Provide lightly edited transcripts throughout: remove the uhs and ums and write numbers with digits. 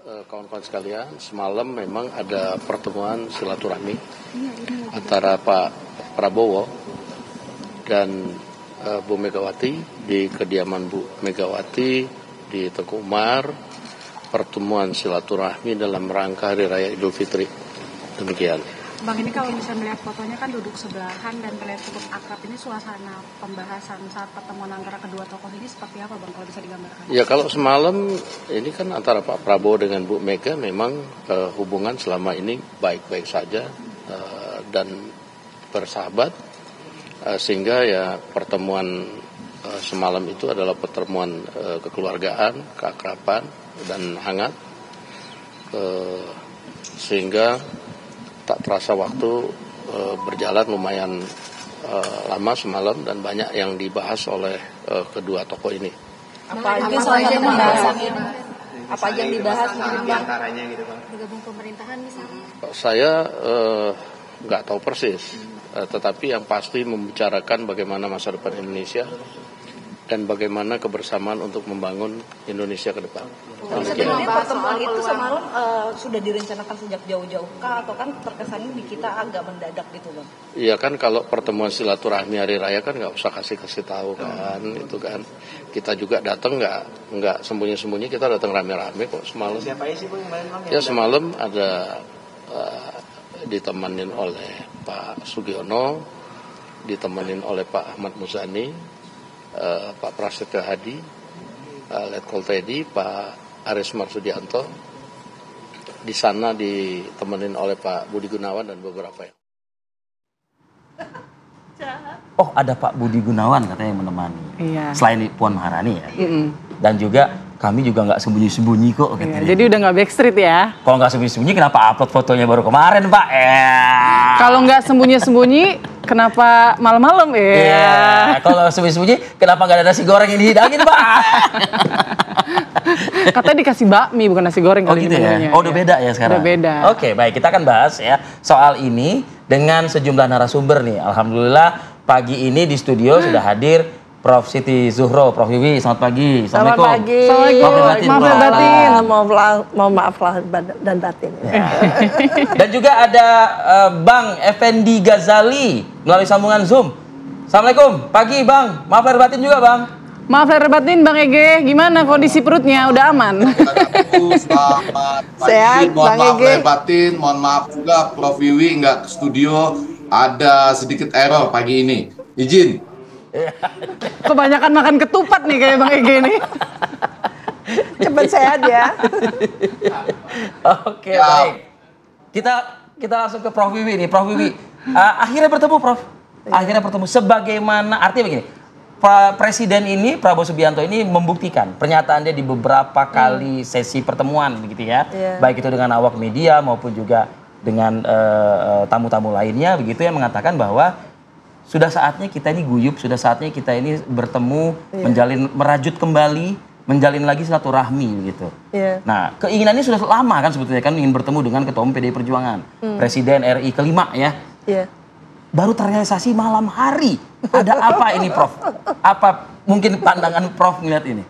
kawan-kawan sekalian, semalam memang ada pertemuan silaturahmi antara Pak Prabowo dan Bu Megawati di kediaman Bu Megawati di Teguh Umar. Pertemuan silaturahmi dalam rangka Hari Raya Idul Fitri. Demikian. Bang, ini kalau misalnya melihat fotonya kan duduk sebelahan dan terlihat cukup akrab. Ini suasana pembahasan saat pertemuan antara kedua tokoh ini seperti apa, Bang, kalau bisa digambarkan? Ya, kalau semalam ini kan antara Pak Prabowo dengan Bu Mega memang hubungan selama ini baik-baik saja dan bersahabat, sehingga ya pertemuan semalam itu adalah pertemuan kekeluargaan, keakraban dan hangat, sehingga tak terasa waktu berjalan lumayan lama semalam dan banyak yang dibahas oleh kedua tokoh ini. Apa aja yang dibahas diantaranya gitu, Bang? Bergabung pemerintahan misalnya? Saya nggak tahu persis, tetapi yang pasti membicarakan bagaimana masa depan Indonesia dan bagaimana kebersamaan untuk membangun Indonesia ke depan. Sebenarnya pertemuan itu semalam sudah direncanakan sejak jauh-jauh kah, atau kan terkesannya di kita agak mendadak gitu, Bang? Iya kan, kalau pertemuan silaturahmi hari raya kan nggak usah kasih tahu kan, itu kan kita juga datang nggak sembunyi-sembunyi, kita datang rame-rame kok semalam. Siapa sih, Bang, yang Ya semalam ada ditemenin oleh Pak Sugiono, ditemenin oleh Pak Ahmad Muzani, Pak Prasetyo Hadi, Letkol Teddy, Pak Aris Marsudianto. Di sana ditemenin oleh Pak Budi Gunawan dan beberapa yang. Oh, ada Pak Budi Gunawan katanya yang menemani. Iya. Selain Puan Maharani ya. Dan juga kami juga nggak sembunyi-sembunyi kok. Iya, jadi udah nggak backstreet ya. Kalau nggak sembunyi-sembunyi kenapa upload fotonya baru kemarin, Pak? Kalau nggak sembunyi-sembunyi kenapa malam-malam ya? Iya. Kalau sembunyi-sembunyi kenapa nggak ada nasi goreng yang dihidangin, Pak? Katanya dikasih bakmi bukan nasi goreng. Oh gitu ya? Oh udah beda ya sekarang? Udah beda. Oke, baik, kita akan bahas ya soal ini dengan sejumlah narasumber nih. Alhamdulillah pagi ini di studio sudah hadir Prof. Siti Zuhro, Prof. Wiwi, selamat pagi. Assalamualaikum. Selamat pagi. Maaf lahir batin. Mohon maaf lahir dan batin. Ya. Dan juga ada Bang Effendi Ghazali melalui sambungan Zoom. Assalamualaikum, pagi Bang. Maaf lahir batin juga Bang. Maaf lahir batin Bang Ege, gimana kondisi perutnya? Udah aman? Selamat pagi, sehat, mohon Bang maaf Ege. lahir batin, mohon maaf juga Prof. Wiwi nggak ke studio, ada sedikit error pagi ini. Izin. Kebanyakan makan ketupat nih kayak Bang Ege nih. Cepat sehat ya. Oke, baik. Kita langsung ke Prof. Wiwi nih. Prof. Wiwi, akhirnya bertemu Prof. Akhirnya bertemu. Sebagaimana artinya begini. Presiden ini, Prabowo Subianto ini membuktikan pernyataan dia di beberapa kali sesi pertemuan begitu ya. Baik itu dengan awak media maupun juga dengan tamu-tamu lainnya begitu, yang mengatakan bahwa sudah saatnya kita ini guyup, sudah saatnya kita ini bertemu, merajut kembali, menjalin lagi silaturahmi gitu. Nah, keinginannya sudah lama kan sebetulnya kan, ingin bertemu dengan Ketua Umum PDI Perjuangan, Presiden RI kelima ya. Baru terrealisasi malam hari. Ada apa ini Prof? Apa mungkin pandangan Prof melihat ini?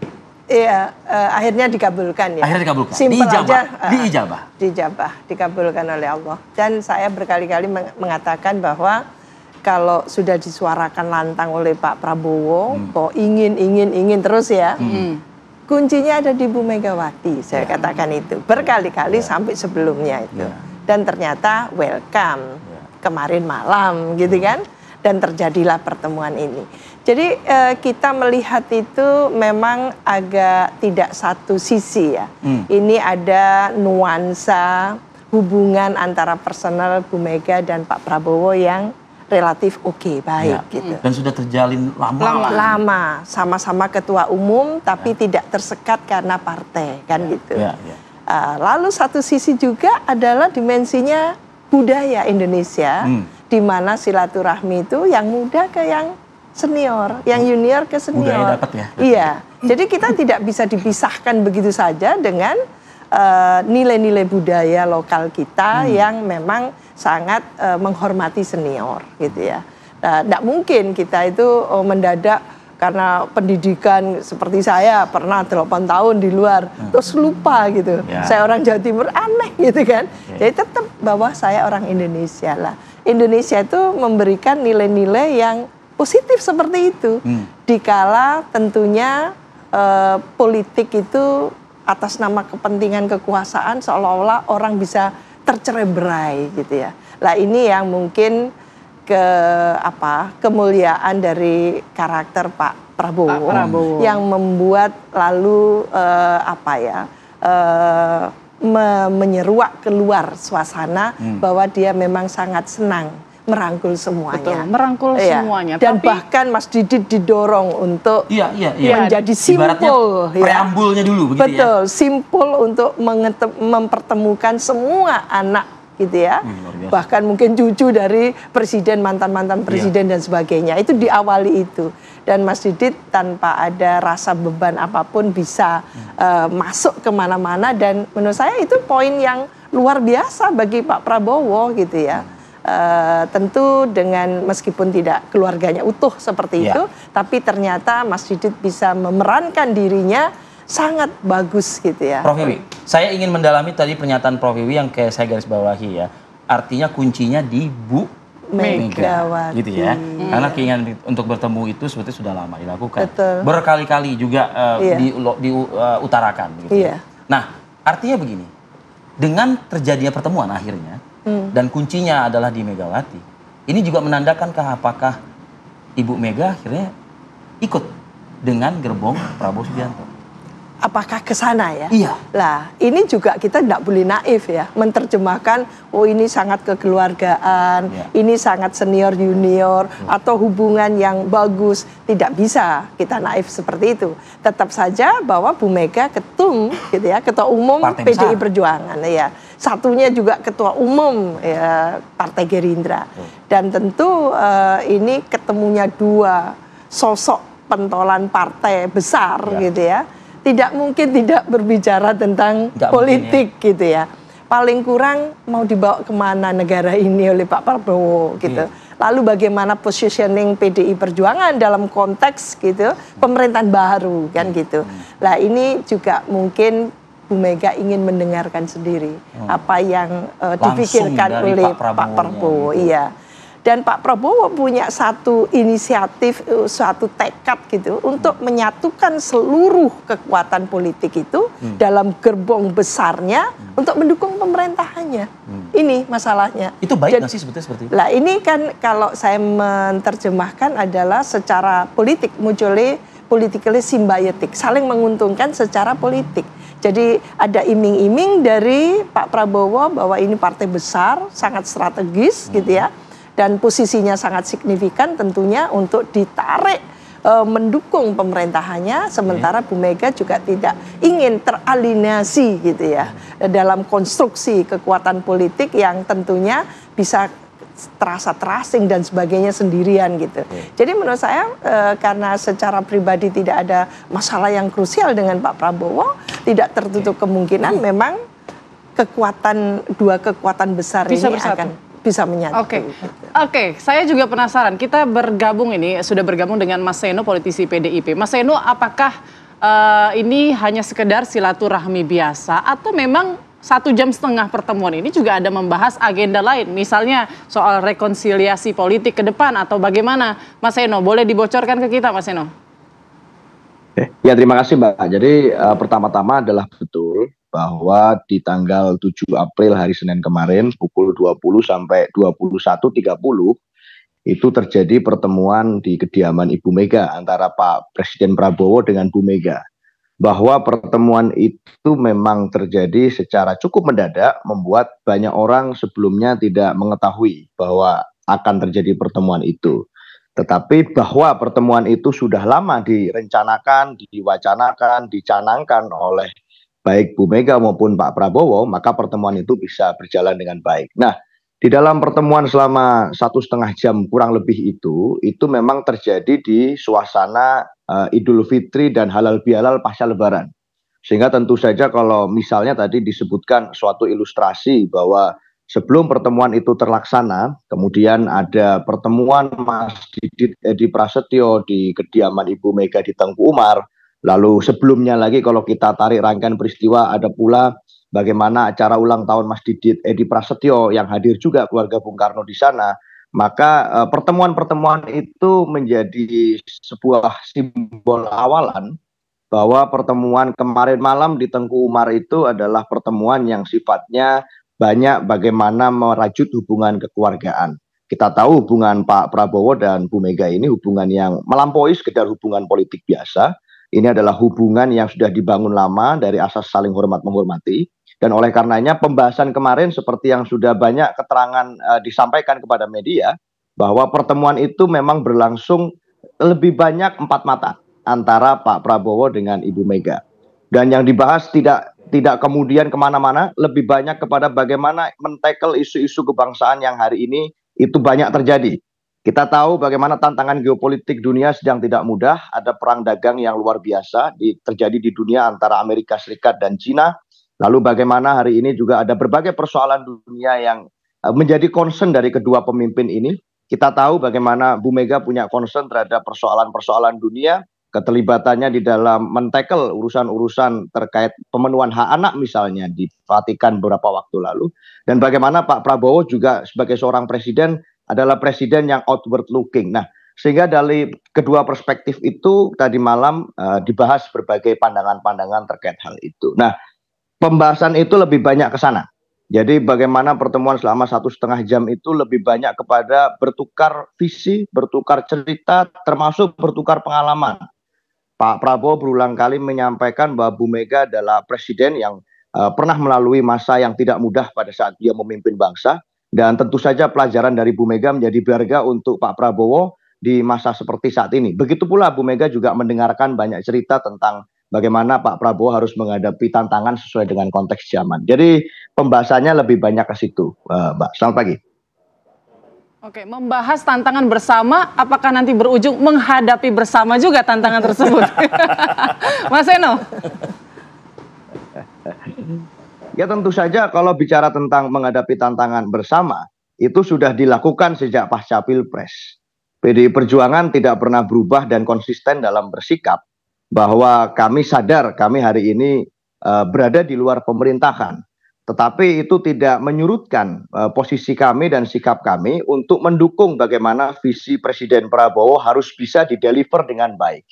Iya, akhirnya dikabulkan ya. Akhirnya dikabulkan. Simpel aja. Diijabah. Dikabulkan oleh Allah. Dan saya berkali-kali mengatakan bahwa kalau sudah disuarakan lantang oleh Pak Prabowo, bahwa ingin terus ya, kuncinya ada di Bu Megawati, saya katakan itu. Berkali-kali sampai sebelumnya itu. Dan ternyata welcome kemarin malam gitu kan, dan terjadilah pertemuan ini. Jadi kita melihat itu memang agak tidak satu sisi ya. Ini ada nuansa hubungan antara personal Bu Mega dan Pak Prabowo yang relatif oke, baik gitu. Dan sudah terjalin lama, sama-sama ketua umum tapi tidak tersekat karena partai kan gitu. Lalu satu sisi juga adalah dimensinya budaya Indonesia, di mana silaturahmi itu yang muda ke yang senior, yang junior ke senior. Budaya dapat ya. Iya, jadi kita tidak bisa dipisahkan begitu saja dengan nilai-nilai budaya lokal kita yang memang sangat menghormati senior gitu ya. Tidak mungkin kita itu mendadak karena pendidikan seperti saya pernah 8 tahun di luar terus lupa gitu. Saya orang Jawa Timur, aneh gitu kan. Jadi tetap bahwa saya orang Indonesia lah. Indonesia itu memberikan nilai-nilai yang positif seperti itu. Dikala tentunya politik itu atas nama kepentingan kekuasaan seolah-olah orang bisa tercerai-berai gitu ya. Lah ini yang mungkin kemuliaan dari karakter Pak Prabowo, yang membuat lalu menyeruak keluar suasana bahwa dia memang sangat senang merangkul semuanya. Betul, merangkul semuanya. Dan bahkan Mas Didit didorong untuk menjadi simpul. Preambulnya dulu begitu. Betul, simpul untuk mempertemukan semua anak gitu ya. Bahkan mungkin cucu dari presiden, mantan-mantan presiden dan sebagainya. Itu diawali itu. Dan Mas Didit tanpa ada rasa beban apapun bisa masuk kemana-mana. Dan menurut saya itu poin yang luar biasa bagi Pak Prabowo gitu ya. Tentu dengan meskipun tidak keluarganya utuh seperti itu, tapi ternyata Mas Didit bisa memerankan dirinya sangat bagus gitu ya. Prof Wiwi, saya ingin mendalami tadi pernyataan Prof Wiwi yang kayak saya garis bawahi ya. Artinya kuncinya di Bu Megawati gitu ya. Karena keinginan untuk bertemu itu sebetulnya sudah lama dilakukan. Betul. Berkali-kali juga diutarakan gitu. Nah, artinya begini. Dengan terjadinya pertemuan akhirnya dan kuncinya adalah di Megawati. Ini juga menandakan apakah Ibu Mega akhirnya ikut dengan gerbong Prabowo Subianto? Apakah ke sana ya? Iya. Lah, ini juga kita tidak boleh naif ya, menerjemahkan oh ini sangat kekeluargaan, ini sangat senior junior atau hubungan yang bagus. Tidak bisa kita naif seperti itu. Tetap saja bahwa Bu Mega ketum gitu ya, ketua umum PDI Perjuangan ya. Satunya juga ketua umum ya, Partai Gerindra. Dan tentu ini ketemunya dua sosok pentolan partai besar gitu ya. Tidak mungkin tidak berbicara tentang politik gitu ya. Paling kurang mau dibawa kemana negara ini oleh Pak Prabowo gitu. Lalu bagaimana positioning PDI Perjuangan dalam konteks gitu pemerintahan baru kan gitu. Lah ini juga mungkin Bu Mega ingin mendengarkan sendiri apa yang dipikirkan oleh Pak Prabowo. Iya. Dan Pak Prabowo punya satu inisiatif, suatu tekad gitu untuk menyatukan seluruh kekuatan politik itu dalam gerbong besarnya untuk mendukung pemerintahannya. Ini masalahnya. Itu baik nggak sih sebetulnya seperti itu? Lah ini kan kalau saya menerjemahkan adalah secara politik muncul politically symbiotic, saling menguntungkan secara politik. Jadi ada iming-iming dari Pak Prabowo bahwa ini partai besar, sangat strategis gitu ya. Dan posisinya sangat signifikan tentunya untuk ditarik mendukung pemerintahannya, sementara Bu Mega juga tidak ingin teralienasi gitu ya dalam konstruksi kekuatan politik yang tentunya bisa terasa terasing dan sebagainya sendirian gitu. Jadi menurut saya karena secara pribadi tidak ada masalah yang krusial dengan Pak Prabowo, tidak tertutup kemungkinan memang dua kekuatan besar bisa ini bersatu. akan bisa menyatu. Oke, saya juga penasaran. Kita sudah bergabung dengan Mas Seno, politisi PDIP. Mas Seno, apakah ini hanya sekedar silaturahmi biasa atau memang 1,5 jam pertemuan ini juga ada membahas agenda lain, misalnya soal rekonsiliasi politik ke depan atau bagaimana? Mas Seno, boleh dibocorkan ke kita, Mas Seno? Ya, terima kasih Mbak. Jadi pertama-tama adalah betul bahwa di tanggal 7 April hari Senin kemarin pukul 20 sampai 21.30 itu terjadi pertemuan di kediaman Ibu Mega antara Pak Presiden Prabowo dengan Bu Mega. Bahwa pertemuan itu memang terjadi secara cukup mendadak, membuat banyak orang sebelumnya tidak mengetahui bahwa akan terjadi pertemuan itu. Tetapi bahwa pertemuan itu sudah lama direncanakan, diwacanakan, dicanangkan oleh baik Bu Mega maupun Pak Prabowo, maka pertemuan itu bisa berjalan dengan baik. Nah, di dalam pertemuan selama 1,5 jam kurang lebih itu memang terjadi di suasana Idul Fitri dan halal bihalal pasca Lebaran. Sehingga tentu saja kalau misalnya tadi disebutkan suatu ilustrasi bahwa sebelum pertemuan itu terlaksana, kemudian ada pertemuan Mas Didit Edi Prasetyo di kediaman Ibu Mega di Tengku Umar. Lalu sebelumnya lagi kalau kita tarik rangkaian peristiwa ada pula bagaimana acara ulang tahun Mas Didit Edi Prasetyo yang hadir juga keluarga Bung Karno di sana. Maka pertemuan-pertemuan itu menjadi sebuah simbol awalan bahwa pertemuan kemarin malam di Tengku Umar itu adalah pertemuan yang sifatnya banyak bagaimana merajut hubungan kekeluargaan. Kita tahu hubungan Pak Prabowo dan Bu Mega ini hubungan yang melampaui sekedar hubungan politik biasa. Ini adalah hubungan yang sudah dibangun lama dari asas saling hormat menghormati. Dan oleh karenanya pembahasan kemarin seperti yang sudah banyak keterangan disampaikan kepada media, bahwa pertemuan itu memang berlangsung lebih banyak empat mata antara Pak Prabowo dengan Ibu Mega. Dan yang dibahas tidak kemudian kemana-mana, lebih banyak kepada bagaimana men-tackle isu-isu kebangsaan yang hari ini itu banyak terjadi. Kita tahu bagaimana tantangan geopolitik dunia sedang tidak mudah, ada perang dagang yang luar biasa terjadi di dunia antara Amerika Serikat dan Cina. Lalu bagaimana hari ini juga ada berbagai persoalan dunia yang menjadi concern dari kedua pemimpin ini. Kita tahu bagaimana Bu Mega punya concern terhadap persoalan-persoalan dunia, keterlibatannya di dalam men-tackle urusan-urusan terkait pemenuhan hak anak misalnya di Vatikan beberapa waktu lalu. Dan bagaimana Pak Prabowo juga sebagai seorang presiden adalah presiden yang outward looking. Nah, sehingga dari kedua perspektif itu tadi malam dibahas berbagai pandangan-pandangan terkait hal itu. Nah, pembahasan itu lebih banyak ke sana. Jadi bagaimana pertemuan selama 1,5 jam itu lebih banyak kepada bertukar visi, bertukar cerita, termasuk bertukar pengalaman. Pak Prabowo berulang kali menyampaikan bahwa Bu Mega adalah presiden yang pernah melalui masa yang tidak mudah pada saat dia memimpin bangsa. Dan tentu saja pelajaran dari Bu Mega menjadi berharga untuk Pak Prabowo di masa seperti saat ini. Begitu pula Bu Mega juga mendengarkan banyak cerita tentang bagaimana Pak Prabowo harus menghadapi tantangan sesuai dengan konteks zaman. Jadi pembahasannya lebih banyak ke situ, Mbak. Selamat pagi. Oke, membahas tantangan bersama, apakah nanti berujung menghadapi bersama juga tantangan tersebut? Mas Seno? Ya tentu saja kalau bicara tentang menghadapi tantangan bersama, itu sudah dilakukan sejak pasca Pilpres. PDI Perjuangan tidak pernah berubah dan konsisten dalam bersikap bahwa kami sadar kami hari ini berada di luar pemerintahan. Tetapi itu tidak menyurutkan posisi kami dan sikap kami untuk mendukung bagaimana visi Presiden Prabowo harus bisa dideliver dengan baik.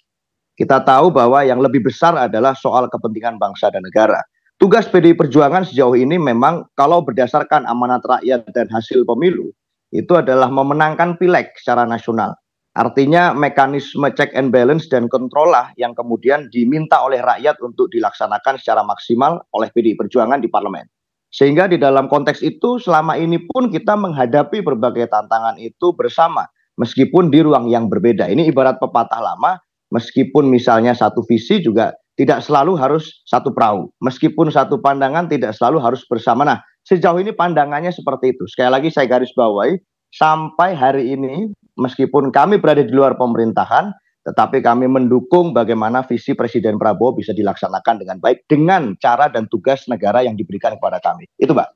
Kita tahu bahwa yang lebih besar adalah soal kepentingan bangsa dan negara. Tugas PDI Perjuangan sejauh ini memang kalau berdasarkan amanat rakyat dan hasil pemilu, itu adalah memenangkan pileg secara nasional. Artinya mekanisme check and balance dan kontrol lah yang kemudian diminta oleh rakyat untuk dilaksanakan secara maksimal oleh PDI Perjuangan di parlemen. Sehingga di dalam konteks itu selama ini pun kita menghadapi berbagai tantangan itu bersama. Meskipun di ruang yang berbeda. Ini ibarat pepatah lama, meskipun misalnya satu visi juga tidak selalu harus satu perahu. Meskipun satu pandangan tidak selalu harus bersama. Nah, sejauh ini pandangannya seperti itu. Sekali lagi saya garis bawahi, sampai hari ini meskipun kami berada di luar pemerintahan, tetapi kami mendukung bagaimana visi Presiden Prabowo bisa dilaksanakan dengan baik dengan cara dan tugas negara yang diberikan kepada kami. Itu, Mbak.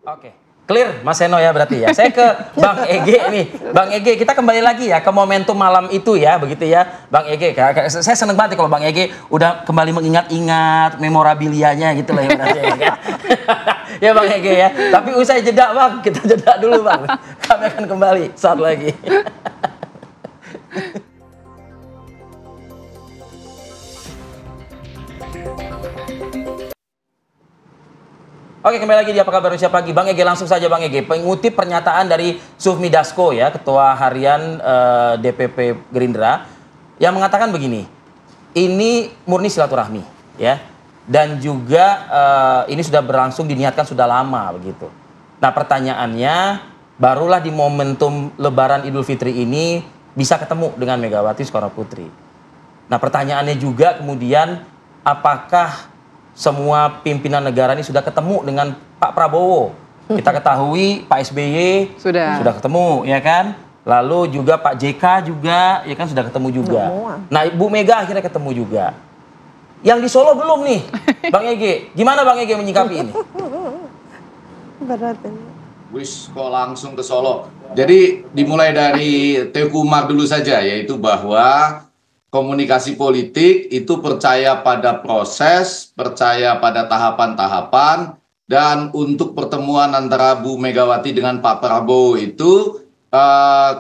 Oke. Clear, Mas Seno ya berarti ya. Saya ke Bang Ege nih. Bang Ege, kita kembali lagi ya ke momentum malam itu ya, begitu ya. Bang Ege, saya seneng banget kalau Bang Ege udah kembali mengingat-ingat memorabilianya gitu lah ya berarti ya. Ya Bang Ege ya. Tapi usai jeda Bang, kita jeda dulu Bang. Kami akan kembali saat lagi. Oke, kembali lagi di Apa Kabar Indonesia Pagi. Bang Ege, langsung saja Bang Ege. Mengutip pernyataan dari Sufmi Dasko ya, Ketua Harian DPP Gerindra, yang mengatakan begini, ini murni silaturahmi ya, dan juga ini sudah berlangsung diniatkan sudah lama begitu. Nah pertanyaannya, barulah di momentum Lebaran Idul Fitri ini bisa ketemu dengan Megawati Soekarnoputri. Nah pertanyaannya juga kemudian, apakah semua pimpinan negara ini sudah ketemu dengan Pak Prabowo? Kita ketahui Pak SBY sudah ketemu, ya kan? Lalu juga Pak JK juga, ya kan sudah ketemu juga. Nah, Ibu Mega akhirnya ketemu juga. Yang di Solo belum nih, Bang Ege. Gimana Bang Ege menyikapi ini? Berat ini. Wis kok langsung ke Solo. Jadi dimulai dari Teuku Umar dulu saja, yaitu bahwa komunikasi politik itu percaya pada proses, percaya pada tahapan-tahapan, dan untuk pertemuan antara Bu Megawati dengan Pak Prabowo itu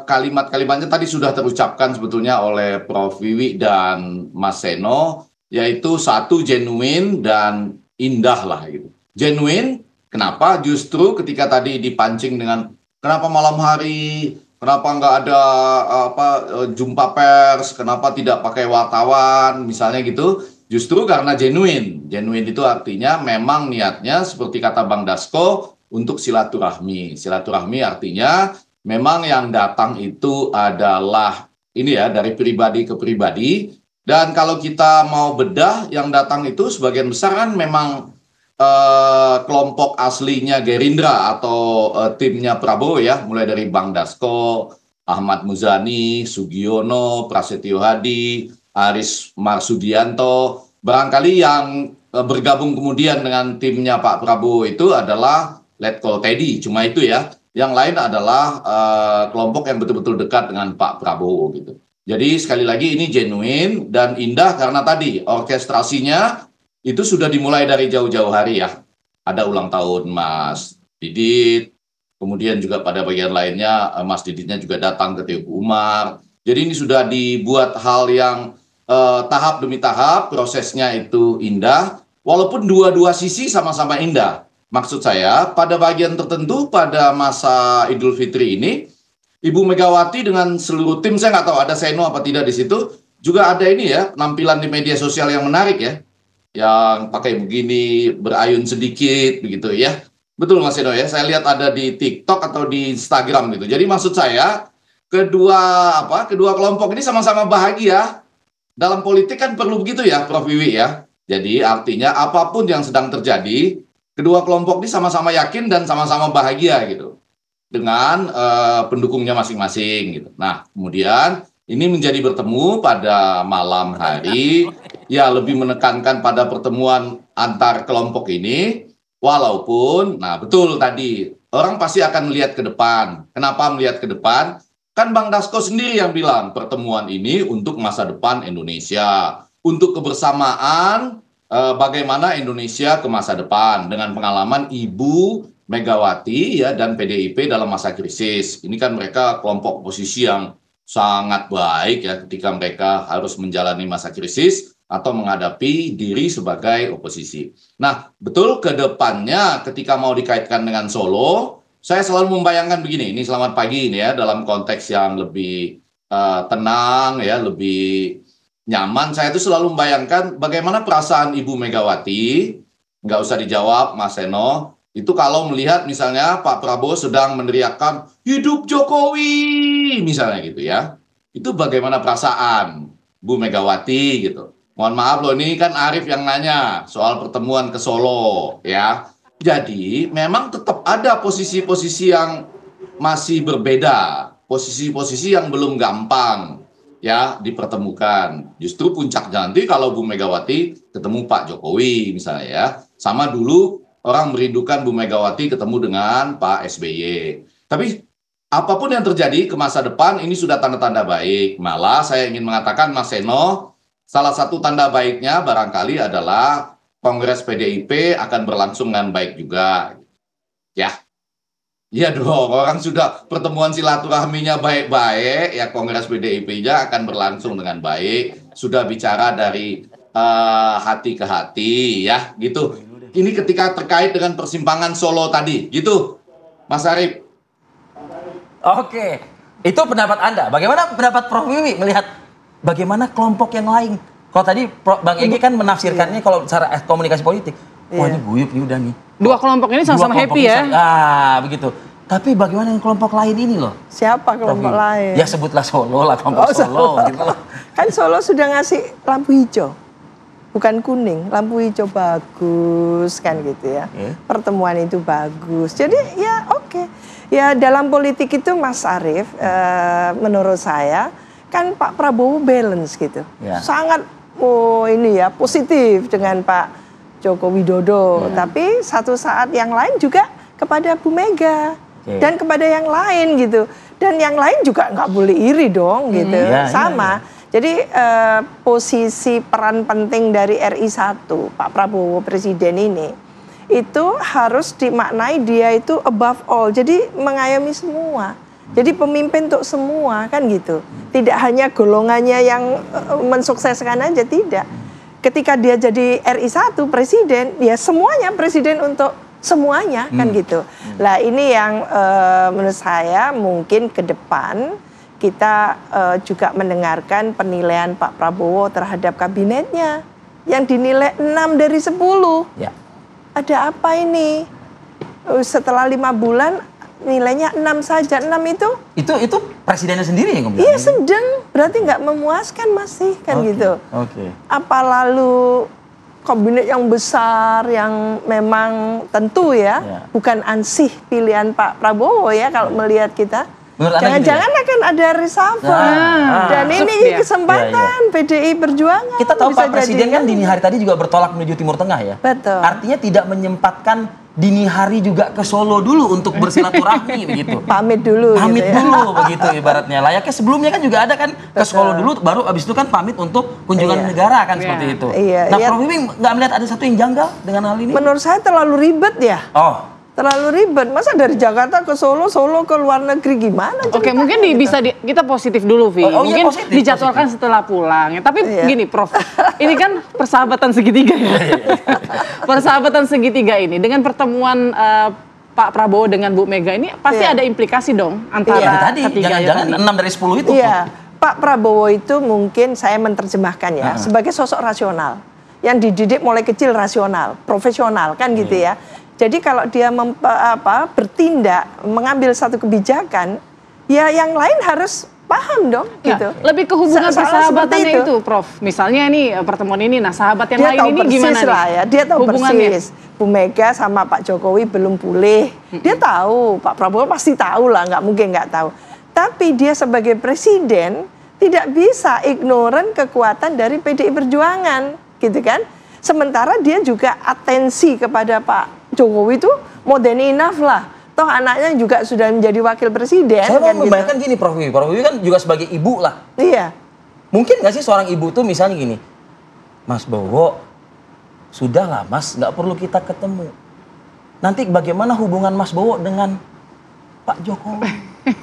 kalimat-kalimatnya tadi sudah terucapkan sebetulnya oleh Prof. Wiwi dan Mas Seno, yaitu satu, genuine dan indah lah gitu. Genuine, kenapa? Justru ketika tadi dipancing dengan kenapa malam hari, kenapa nggak ada jumpa pers, kenapa tidak pakai wartawan, misalnya gitu. Justru karena genuine. Genuine itu artinya memang niatnya seperti kata Bang Dasko untuk silaturahmi. Silaturahmi artinya memang yang datang itu adalah ini ya dari pribadi ke pribadi. Dan kalau kita mau bedah, yang datang itu sebagian besar kan memang kelompok aslinya Gerindra atau timnya Prabowo ya, mulai dari Bang Dasko, Ahmad Muzani, Sugiono, Prasetyo Hadi, Aris Marsudianto. Barangkali yang bergabung kemudian dengan timnya Pak Prabowo itu adalah Letkol Teddy, cuma itu ya. Yang lain adalah kelompok yang betul-betul dekat dengan Pak Prabowo gitu. Jadi sekali lagi ini genuine dan indah karena tadi orkestrasinya itu sudah dimulai dari jauh-jauh hari ya. Ada ulang tahun Mas Didit, kemudian juga pada bagian lainnya Mas Diditnya juga datang ke Teuku Umar. Jadi ini sudah dibuat hal yang tahap demi tahap, prosesnya itu indah. Walaupun dua-dua sisi sama-sama indah. Maksud saya pada bagian tertentu pada masa Idul Fitri ini, Ibu Megawati dengan seluruh tim, saya nggak tahu ada Seno apa tidak di situ, juga ada ini ya, penampilan di media sosial yang menarik ya. Yang pakai begini, berayun sedikit begitu ya. Betul Mas Seno ya, saya lihat ada di TikTok atau di Instagram gitu. Jadi maksud saya kedua kelompok ini sama-sama bahagia. Dalam politik kan perlu begitu ya Prof. Wiwi ya. Jadi artinya apapun yang sedang terjadi, kedua kelompok ini sama-sama yakin dan sama-sama bahagia gitu. Dengan pendukungnya masing-masing gitu. Nah, kemudian ini menjadi bertemu pada malam hari, ya lebih menekankan pada pertemuan antar kelompok ini, walaupun, nah betul tadi, orang pasti akan melihat ke depan. Kenapa melihat ke depan? Kan Bang Dasko sendiri yang bilang, pertemuan ini untuk masa depan Indonesia, untuk kebersamaan bagaimana Indonesia ke masa depan, dengan pengalaman Ibu Megawati ya dan PDIP dalam masa krisis. Ini kan mereka kelompok oposisi yang sangat baik ya ketika mereka harus menjalani masa krisis atau menghadapi diri sebagai oposisi. Nah, betul ke depannya ketika mau dikaitkan dengan Solo, saya selalu membayangkan begini, ini selamat pagi ini ya, dalam konteks yang lebih tenang ya, lebih nyaman. Saya itu selalu membayangkan bagaimana perasaan Ibu Megawati, nggak usah dijawab Mas Seno, itu kalau melihat misalnya Pak Prabowo sedang meneriakkan hidup Jokowi misalnya gitu ya. Itu bagaimana perasaan Bu Megawati gitu. Mohon maaf loh, ini kan Arief yang nanya soal pertemuan ke Solo ya. Jadi memang tetap ada posisi-posisi yang masih berbeda, posisi-posisi yang belum gampang ya dipertemukan. Justru puncaknya nanti kalau Bu Megawati ketemu Pak Jokowi misalnya ya. Sama dulu orang merindukan Bu Megawati ketemu dengan Pak SBY. Tapi apapun yang terjadi ke masa depan ini sudah tanda-tanda baik. Malah saya ingin mengatakan Mas Seno, salah satu tanda baiknya barangkali adalah Kongres PDIP akan berlangsung dengan baik juga. Ya, iya dong, orang sudah pertemuan silaturahminya baik-baik, ya Kongres PDIP-nya akan berlangsung dengan baik. Sudah bicara dari hati ke hati, ya gitu. Ini ketika terkait dengan persimpangan Solo tadi, gitu, Mas Arief. Oke, itu pendapat Anda. Bagaimana pendapat Prof. Wiwi melihat bagaimana kelompok yang lain? Kalau tadi Bang Egy kan menafsirkannya kalau secara komunikasi politik, wah ini guyup nih udah nih. Dua kelompok ini sama-sama happy ya? Begitu. Tapi bagaimana yang kelompok lain ini loh? Siapa kelompok lain? Ya sebutlah Solo lah, kelompok Solo gitu loh. Kan Solo sudah ngasih lampu hijau. Bukan kuning, lampu hijau bagus kan gitu ya. Pertemuan itu bagus. Jadi ya oke. Ya dalam politik itu Mas Arief, menurut saya kan Pak Prabowo balance gitu. Ya. Sangat ini positif dengan Pak Joko Widodo. Tapi satu saat yang lain juga kepada Bu Mega dan kepada yang lain gitu. Dan yang lain juga nggak boleh iri dong gitu. Sama. Jadi posisi peran penting dari RI1 Pak Prabowo Presiden ini itu harus dimaknai dia itu above all. Jadi mengayomi semua. Jadi pemimpin untuk semua kan gitu. Tidak hanya golongannya yang mensukseskan aja, tidak. Ketika dia jadi RI1 presiden, ya semuanya presiden untuk semuanya kan gitu. Lah ini yang menurut saya mungkin ke depan kita juga mendengarkan penilaian Pak Prabowo terhadap kabinetnya yang dinilai 6 dari 10. Ya. Ada apa ini? Setelah 5 bulan nilainya 6 saja. 6 itu presidennya sendiri yang ngomong. Iya sedang, berarti nggak memuaskan masih kan gitu. Apa lalu kabinet yang besar yang memang tentu ya bukan ansih pilihan Pak Prabowo ya kalau melihat kita. Jangan-jangan akan ada reshuffle. Dan ini kesempatan PDI Perjuangan. Kita tahu Pak Presiden kan dini hari tadi juga bertolak menuju Timur Tengah ya. Betul. Artinya tidak menyempatkan dini hari juga ke Solo dulu untuk bersilaturahmi begitu. Pamit dulu Pamit gitu ya. dulu begitu ibaratnya. Layaknya sebelumnya kan juga ada kan ke Solo dulu baru abis itu kan pamit untuk kunjungan negara kan seperti itu. Nah Prof Wiwi nggak melihat ada satu yang janggal dengan hal ini? Menurut saya terlalu ribet ya. Terlalu ribet. Masa dari Jakarta ke Solo, Solo ke luar negeri gimana? Oke, mungkin bisa kita positif dulu, Vi. Mungkin positif, dijadwalkan setelah pulang. Tapi gini, Prof, ini kan persahabatan segitiga ya. Persahabatan segitiga ini dengan pertemuan Pak Prabowo dengan Bu Mega ini pasti ada implikasi dong antara ketiga jangan 6 dari 10 itu. Iya, Pak Prabowo itu mungkin saya menerjemahkan ya sebagai sosok rasional yang dididik mulai kecil rasional, profesional kan gitu ya. Jadi kalau dia bertindak, mengambil satu kebijakan, ya yang lain harus paham dong gitu. Lebih ke hubungan persahabatannya itu, Prof. Misalnya ini pertemuan ini, nah sahabat yang lain ini gimana lah ya, dia tahu persis. Bu Mega sama Pak Jokowi belum pulih. Dia tahu, Pak Prabowo pasti tahu lah, nggak mungkin nggak tahu. Tapi dia sebagai presiden tidak bisa ignoran kekuatan dari PDI Perjuangan, gitu kan? Sementara dia juga atensi kepada Pak Jokowi itu more than enough lah. Toh anaknya juga sudah menjadi wakil presiden. Saya mau membayangkan gini Prof Wiwi. Prof Wiwi kan juga sebagai ibu lah. Iya. Mungkin nggak sih seorang ibu tuh misalnya gini, Mas Bowo, sudahlah Mas, nggak perlu kita ketemu. Nanti bagaimana hubungan Mas Bowo dengan Pak Jokowi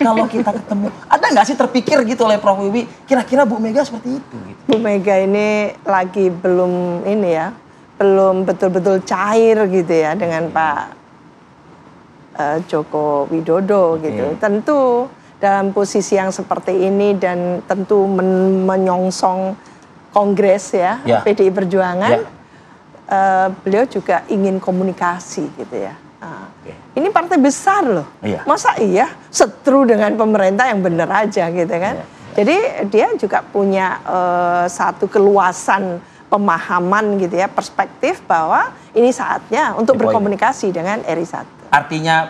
kalau kita ketemu? Ada nggak sih terpikir gitu oleh Prof Wiwi, kira-kira Bu Mega seperti itu? Gitu. Bu Mega ini lagi belum ini ya, belum betul-betul cair gitu ya dengan Pak Joko Widodo gitu. Tentu dalam posisi yang seperti ini dan tentu menyongsong Kongres ya, PDI Perjuangan, beliau juga ingin komunikasi gitu ya. Ini partai besar loh, masa iya setru dengan pemerintah yang benar aja gitu kan. Jadi dia juga punya satu keluasan pemahaman gitu ya, perspektif bahwa ini saatnya untuk berkomunikasi dengan RI1. Artinya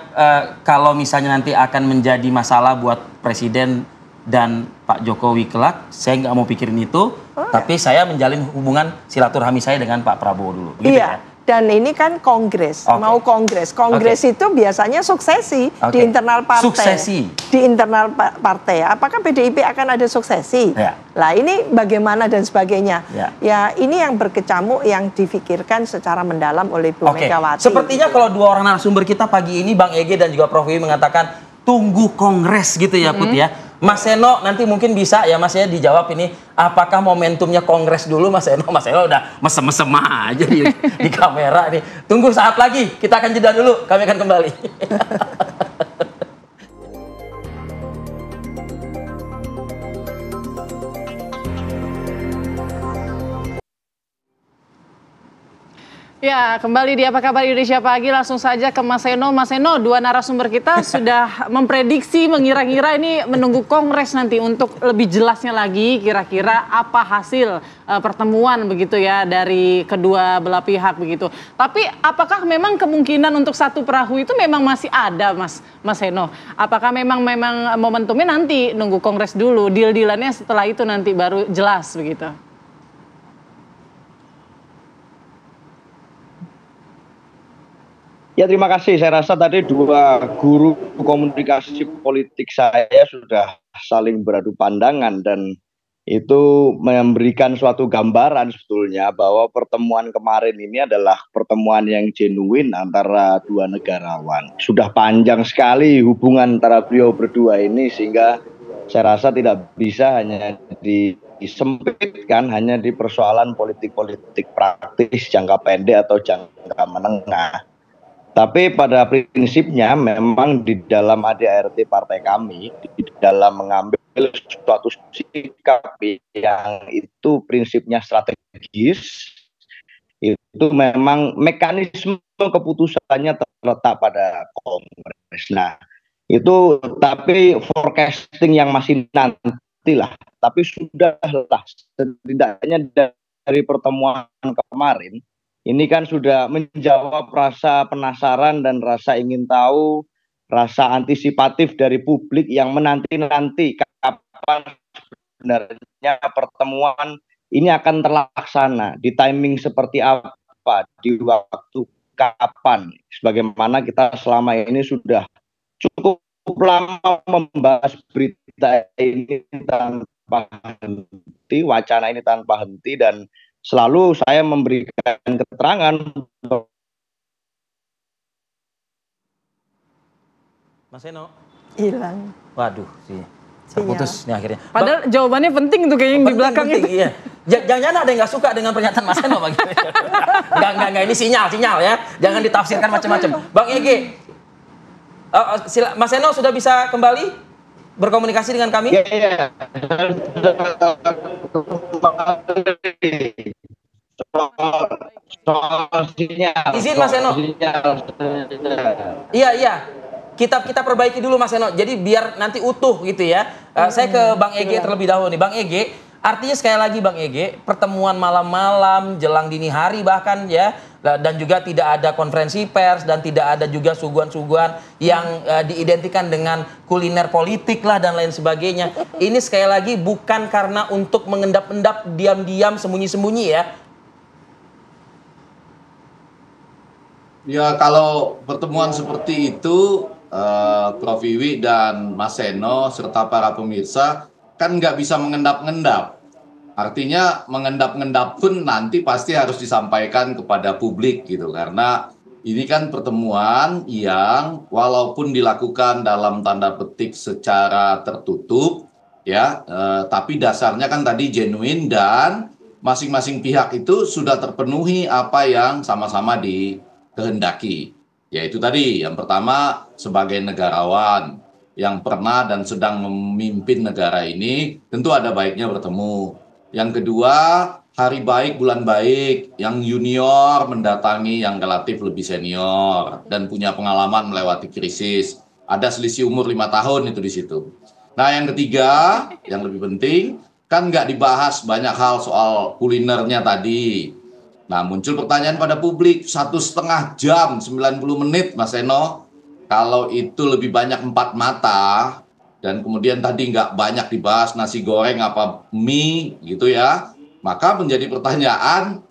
kalau misalnya nanti akan menjadi masalah buat Presiden dan Pak Jokowi kelak, saya nggak mau pikirin itu, tapi saya menjalin hubungan silaturahmi saya dengan Pak Prabowo dulu. Gitu ya? Dan ini kan kongres, mau kongres. Kongres itu biasanya suksesi di internal partai. Suksesi. Di internal partai. Apakah PDIP akan ada suksesi? Lah ini bagaimana dan sebagainya. Ya ini yang berkecamuk yang difikirkan secara mendalam oleh Bu Megawati. Sepertinya kalau dua orang narasumber kita pagi ini, Bang Ege dan juga Prof Wiwi mengatakan tunggu kongres gitu ya Put ya. Mas Seno nanti mungkin bisa ya Mas ya dijawab ini, apakah momentumnya kongres dulu Mas Seno? Mas Seno udah mesem-mesem aja di kamera nih. Tunggu saat lagi, kita akan jeda dulu, kami akan kembali. Ya, kembali di Apa Kabar Indonesia Pagi, langsung saja ke Mas Seno. Mas Seno, dua narasumber kita sudah memprediksi, mengira-ngira ini menunggu Kongres nanti untuk lebih jelasnya lagi kira-kira apa hasil pertemuan begitu ya dari kedua belah pihak begitu. Tapi apakah memang kemungkinan untuk satu perahu itu memang masih ada Mas Seno? Apakah memang momentumnya nanti nunggu Kongres dulu, deal-dealannya setelah itu nanti baru jelas begitu? Ya, terima kasih. Saya rasa tadi dua guru komunikasi politik saya sudah saling beradu pandangan dan itu memberikan suatu gambaran sebetulnya bahwa pertemuan kemarin ini adalah pertemuan yang genuine antara dua negarawan. Sudah panjang sekali hubungan antara beliau berdua ini sehingga saya rasa tidak bisa hanya disempitkan hanya di persoalan politik-politik praktis jangka pendek atau jangka menengah. Tapi pada prinsipnya memang di dalam ADART partai kami, di dalam mengambil suatu sikap yang itu prinsipnya strategis, itu memang mekanisme keputusannya terletak pada Kongres. Nah, itu tapi forecasting yang masih nantilah. Tapi sudahlah setidaknya dari pertemuan kemarin, ini kan sudah menjawab rasa penasaran dan rasa ingin tahu, rasa antisipatif dari publik yang menanti-nanti kapan sebenarnya pertemuan ini akan terlaksana, di timing seperti apa, di waktu kapan. Sebagaimana kita selama ini sudah cukup lama membahas berita ini tanpa henti, wacana ini tanpa henti, dan selalu saya memberikan keterangan. Mas Eno Hilang. waduh sih terputus nih akhirnya. Padahal jawabannya penting tuh kayaknya yang di belakang penting, itu. iya. Jangan-jangan ada yang nggak suka dengan pernyataan Mas Eno bagi. Enggak, ini sinyal ya. Jangan ditafsirkan macam-macam. Bang Ege, Mas Eno sudah bisa kembali berkomunikasi dengan kami? Iya. Izin Mas Eno. Iya. Kita perbaiki dulu Mas Eno. Jadi biar nanti utuh gitu ya. Saya ke Bang Ege terlebih dahulu nih. Bang Ege, artinya sekali lagi Bang Ege, pertemuan malam-malam, jelang dini hari bahkan ya, dan juga tidak ada konferensi pers dan tidak ada juga suguhan-suguhan yang diidentikan dengan kuliner politik lah dan lain sebagainya. Ini sekali lagi bukan karena untuk mengendap-endap diam-diam sembunyi-sembunyi ya. Ya, kalau pertemuan seperti itu, Prof. Wiwi dan Mas Seno serta para pemirsa kan nggak bisa mengendap-endap. Artinya mengendap-endap pun nanti pasti harus disampaikan kepada publik gitu. Karena ini kan pertemuan yang walaupun dilakukan dalam tanda petik secara tertutup, ya, tapi dasarnya kan tadi genuine dan masing-masing pihak itu sudah terpenuhi apa yang sama-sama dikehendaki. Yaitu tadi, yang pertama sebagai negarawan yang pernah dan sedang memimpin negara ini, tentu ada baiknya bertemu. Yang kedua, hari baik, bulan baik, yang junior mendatangi yang relatif lebih senior dan punya pengalaman melewati krisis. Ada selisih umur 5 tahun itu di situ. Nah, yang ketiga, yang lebih penting, kan nggak dibahas banyak hal soal kulinernya tadi. Nah, muncul pertanyaan pada publik, 1,5 jam, 90 menit, Mas Eno, kalau itu lebih banyak 4 mata, dan kemudian tadi nggak banyak dibahas nasi goreng apa mie gitu ya, maka menjadi pertanyaan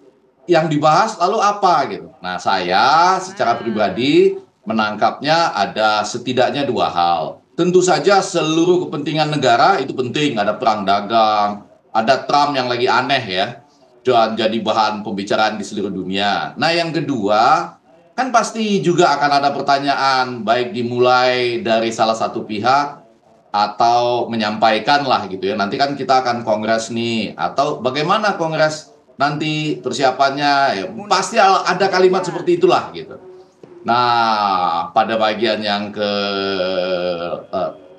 yang dibahas lalu apa gitu. Nah, saya secara pribadi menangkapnya ada setidaknya 2 hal. Tentu saja seluruh kepentingan negara itu penting, ada perang dagang, ada Trump yang lagi aneh ya, dan jadi bahan pembicaraan di seluruh dunia. Nah, yang kedua, kan pasti juga akan ada pertanyaan, baik dimulai dari salah satu pihak, atau menyampaikan lah gitu ya. Nanti kan kita akan kongres nih, atau bagaimana kongres nanti persiapannya, ya, pasti ada kalimat seperti itulah gitu. Nah, pada bagian yang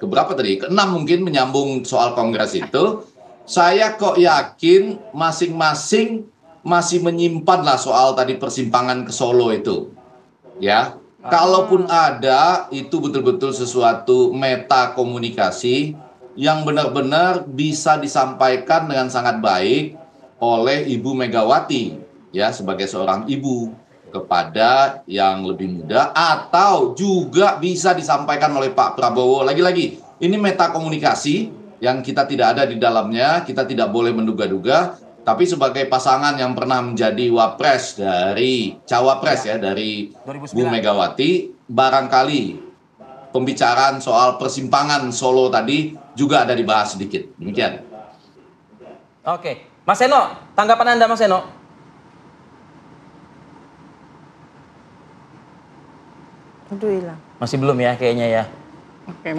keberapa tadi? Ke-6 mungkin menyambung soal kongres itu, saya kok yakin masing-masing masih menyimpan lah soal tadi persimpangan ke Solo itu. Ya, kalaupun ada, itu betul-betul sesuatu meta komunikasi yang benar-benar bisa disampaikan dengan sangat baik oleh Ibu Megawati, ya, sebagai seorang ibu kepada yang lebih muda, atau juga bisa disampaikan oleh Pak Prabowo. Lagi-lagi, ini meta komunikasi yang kita tidak ada di dalamnya, kita tidak boleh menduga-duga, tapi sebagai pasangan yang pernah menjadi cawapres ya dari 2009. Bu Megawati, barangkali pembicaraan soal persimpangan Solo tadi juga ada dibahas sedikit. Demikian. Oke, Mas Seno, tanggapan Anda Mas Seno? Aduh, hilang. Masih belum ya kayaknya ya.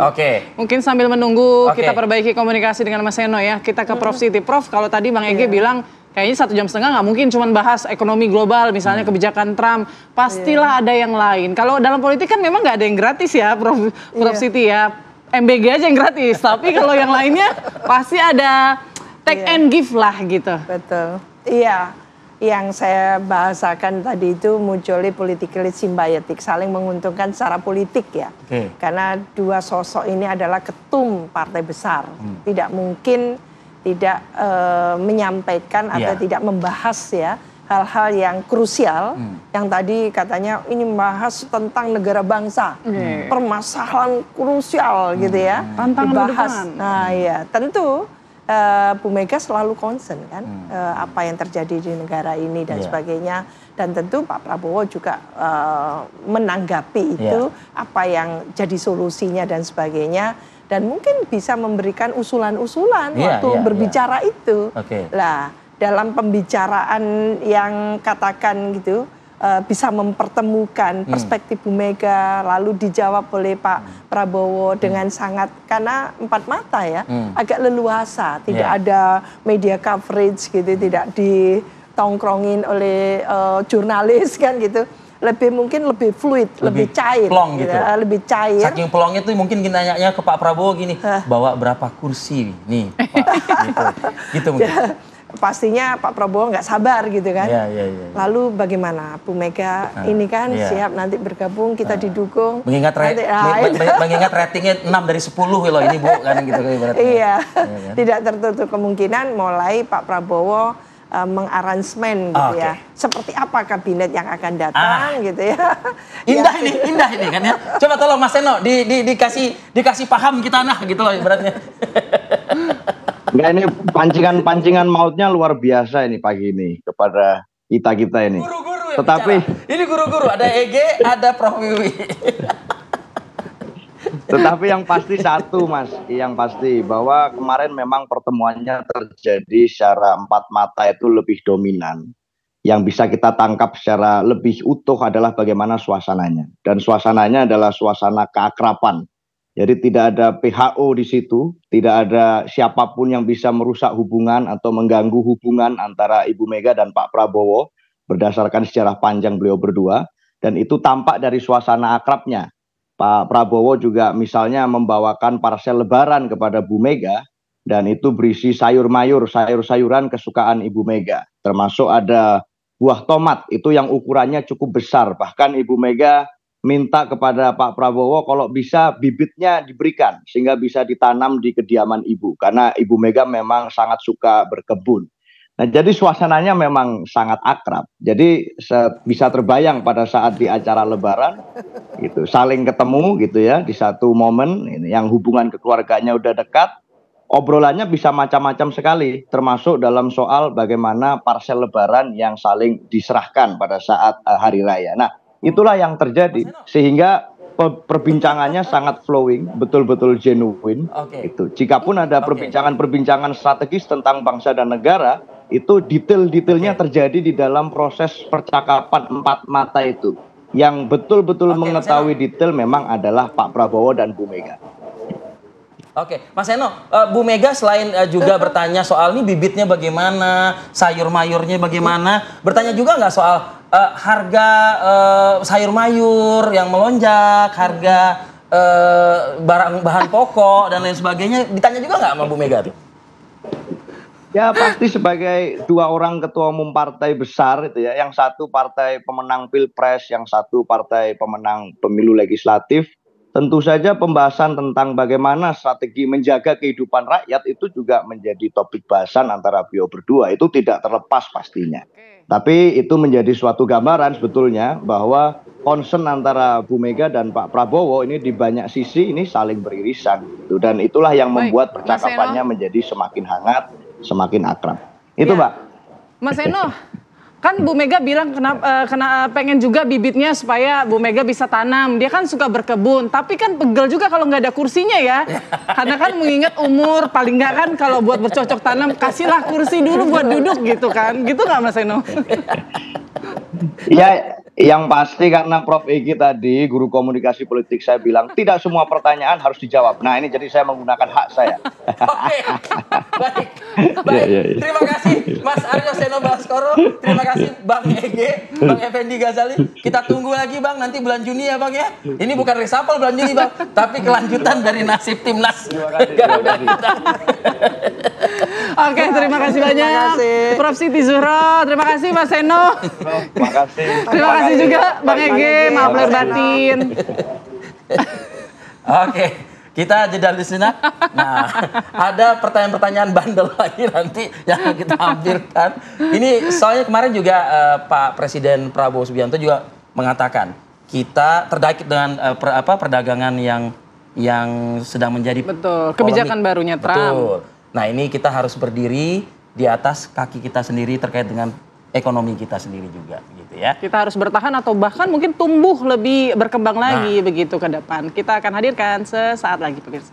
Oke. Mungkin sambil menunggu Oke. kita perbaiki komunikasi dengan Mas Seno ya. Kita ke Prof Siti. Prof, kalau tadi Bang Ege bilang kayaknya 1,5 jam nggak mungkin cuma bahas ekonomi global, misalnya kebijakan Trump. Pastilah ada yang lain. Kalau dalam politik kan memang nggak ada yang gratis ya, Prof Siti ya. MBG aja yang gratis. Tapi kalau yang lainnya pasti ada take and give lah gitu. Betul. Iya. Yang saya bahasakan tadi itu mutually politically symbiotic, saling menguntungkan secara politik ya. Karena dua sosok ini adalah ketum partai besar. Tidak mungkin tidak menyampaikan atau tidak membahas ya hal-hal yang krusial. Yang tadi katanya ini membahas tentang negara bangsa. Permasalahan krusial gitu ya. Tantangan dibahas. ke depan. Nah ya tentu Bu Mega selalu concern kan apa yang terjadi di negara ini dan sebagainya, dan tentu Pak Prabowo juga menanggapi itu apa yang jadi solusinya dan sebagainya, dan mungkin bisa memberikan usulan-usulan waktu berbicara itu. Lah dalam pembicaraan yang katakan gitu bisa mempertemukan perspektif Bu Mega, lalu dijawab oleh Pak Prabowo dengan sangat, karena empat mata ya, agak leluasa, tidak ada media coverage gitu, tidak ditongkrongin oleh jurnalis kan gitu, mungkin lebih fluid, lebih cair, plong gitu. Lebih cair. Saking plongnya tuh mungkin nanya ke Pak Prabowo gini, bawa berapa kursi nih, Pak? gitu mungkin. Pastinya Pak Prabowo nggak sabar gitu kan. Lalu bagaimana Bu Mega ini kan siap nanti bergabung, kita didukung. Mengingat ratingnya 6 dari 10 loh ini Bu kan gitu ibaratnya. Iya. Tidak tertutup kemungkinan mulai Pak Prabowo mengaransemen gitu ya. Seperti apa kabinet yang akan datang gitu ya. Indah ini kan ya. Coba tolong Mas Seno dikasih paham kita gitu loh ibaratnya. Enggak, ini pancingan mautnya luar biasa ini pagi ini kepada kita ini. Guru-guru ya. Tetapi ini guru-guru, ada Ege, ada Prof Wiwi. Tetapi yang pasti satu Mas, yang pasti bahwa kemarin memang pertemuannya terjadi secara empat mata itu lebih dominan. Yang bisa kita tangkap secara lebih utuh adalah bagaimana suasananya. Dan suasananya adalah suasana keakraban. Jadi tidak ada PHO di situ, tidak ada siapapun yang bisa merusak hubungan atau mengganggu hubungan antara Ibu Mega dan Pak Prabowo berdasarkan sejarah panjang beliau berdua, dan itu tampak dari suasana akrabnya. Pak Prabowo juga misalnya membawakan parsel lebaran kepada Bu Mega, dan itu berisi sayur-sayuran kesukaan Ibu Mega, termasuk ada buah tomat itu yang ukurannya cukup besar, bahkan Ibu Mega minta kepada Pak Prabowo kalau bisa bibitnya diberikan sehingga bisa ditanam di kediaman ibu, karena Ibu Mega memang sangat suka berkebun. Nah, jadi suasananya memang sangat akrab. Jadi bisa terbayang pada saat di acara lebaran gitu, saling ketemu gitu ya di satu momen ini yang hubungan keluarganya udah dekat, obrolannya bisa macam-macam sekali, termasuk dalam soal bagaimana parsel lebaran yang saling diserahkan pada saat hari raya. Nah, itulah yang terjadi sehingga perbincangannya sangat flowing, betul-betul genuine. Itu. Jikapun ada perbincangan strategis tentang bangsa dan negara, itu detail-detailnya terjadi di dalam proses percakapan empat mata itu. Yang betul-betul mengetahui detail memang adalah Pak Prabowo dan Bu Mega. Oke, Mas Seno, Bu Mega selain juga bertanya soal ini bibitnya bagaimana, sayur mayurnya bagaimana, bertanya juga nggak soal harga sayur mayur yang melonjak, harga bahan pokok dan lain sebagainya, ditanya juga nggak sama Bu Mega tuh? Ya pasti sebagai dua orang ketua umum partai besar itu ya, yang satu partai pemenang Pilpres, yang satu partai pemenang pemilu legislatif, tentu saja pembahasan tentang bagaimana strategi menjaga kehidupan rakyat itu juga menjadi topik bahasan antara beliau berdua. Itu tidak terlepas pastinya. Tapi itu menjadi suatu gambaran sebetulnya bahwa concern antara Bu Mega dan Pak Prabowo ini di banyak sisi ini saling beririsan. Gitu. Dan itulah yang membuat percakapannya menjadi semakin hangat, semakin akrab. Itu Mbak. Mas Eno, kan Bu Mega bilang pengen juga bibitnya supaya Bu Mega bisa tanam. Dia kan suka berkebun, tapi kan pegel juga kalau nggak ada kursinya ya. Karena kan mengingat umur, paling nggak kan kalau buat bercocok tanam, kasihlah kursi dulu buat duduk gitu kan. Gitu nggak Mas Eno? Ya, yang pasti karena Prof. Egy tadi, guru komunikasi politik, saya bilang tidak semua pertanyaan harus dijawab. Nah ini jadi saya menggunakan hak saya. Oke, baik. Terima kasih Mas Aryo Seno Baskoro, terima kasih Bang Ege, Bang Effendi Ghazali. Kita tunggu lagi Bang, nanti bulan Juni ya Bang ya. Ini bukan reshuffle bulan Juni Bang, tapi kelanjutan dari nasib timnas Garuda kita. Oke, terima kasih banyak Prof. Siti Zuhro, terima kasih Mas Seno. Terima kasih. Terima kasih juga Bang Ege, maaf lahir batin. Oke, kita jeda di sini. Nah, ada pertanyaan-pertanyaan bandel lagi nanti yang kita hampirkan. Ini soalnya kemarin juga Pak Presiden Prabowo Subianto juga mengatakan kita terkait dengan perdagangan yang sedang menjadi kebijakan barunya Trump. Betul. Nah, ini kita harus berdiri di atas kaki kita sendiri terkait dengan ekonomi kita sendiri juga gitu ya. Kita harus bertahan atau bahkan mungkin tumbuh lebih berkembang lagi begitu ke depan. Kita akan hadirkan sesaat lagi pemirsa.